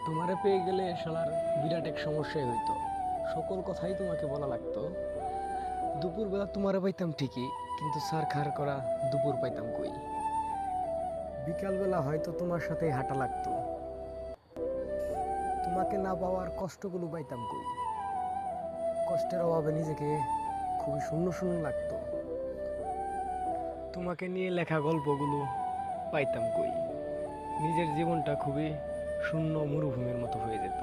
তোমারে পেয়ে গেলে শালার বিরাট এক সমস্যাই হইতো। সকল কথাই তোমাকে বলা লাগতো। দুপুরবেলা তোমারে পাইতাম ঠিকই, কিন্তু স্যার খার করা দুপুর পাইতাম কই। বিকালবেলা হয়তো তোমার সাথে হাঁটা লাগতো। তোমাকে না পাওয়ার কষ্টগুলো পাইতাম কই। কষ্টের অভাবে নিজেকে খুবই শূন্য শূন্য লাগতো। তোমাকে নিয়ে লেখা গল্পগুলো পাইতাম কই। নিজের জীবনটা খুবই শূন্য মরুভূমির মতো হয়ে যেত।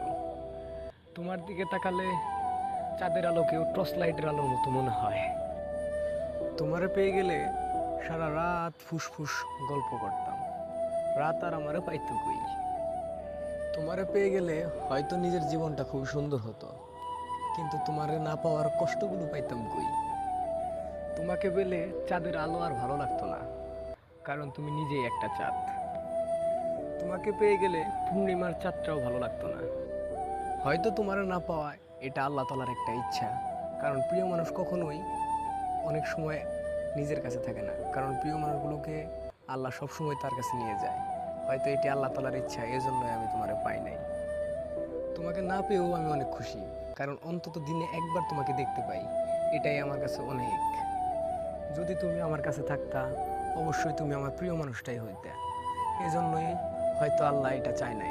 তোমার দিকে তাকালে চাঁদের আলোকেও টর্চ লাইটের আলোর মতো মনে হয়। তোমারে পেয়ে গেলে সারা রাত ফুসফুস গল্প করতাম। রাত আর আমারে পাইতো কই। তোমারে পেয়ে গেলে হয়তো নিজের জীবনটা খুব সুন্দর হতো, কিন্তু তোমারে না পাওয়ার কষ্টগুলো পাইতাম কই। তোমাকে পেলে চাঁদের আলো আর ভালো লাগতো না, কারণ তুমি নিজেই একটা চাঁদ। তোমাকে পেয়ে গেলে পূর্ণিমার চাঁদটাও ভালো লাগতো না। হয়তো তোমার না পাওয়া এটা আল্লাহ তাআলার একটা ইচ্ছা, কারণ প্রিয় মানুষ কখনোই অনেক সময় নিজের কাছে থাকে না, কারণ প্রিয় মানুষগুলোকে আল্লাহ সবসময় তার কাছে নিয়ে যায়। হয়তো এটি আল্লাহ তাআলার ইচ্ছা, এজন্যই আমি তোমারে পাই নাই। তোমাকে না পেয়েও আমি অনেক খুশি, কারণ অন্তত দিনে একবার তোমাকে দেখতে পাই, এটাই আমার কাছে অনেক। যদি তুমি আমার কাছে থাকতা, অবশ্যই তুমি আমার প্রিয় মানুষটাই হইতে। এজন্যই হয়তো আল্লাহ এটা চায় নাই।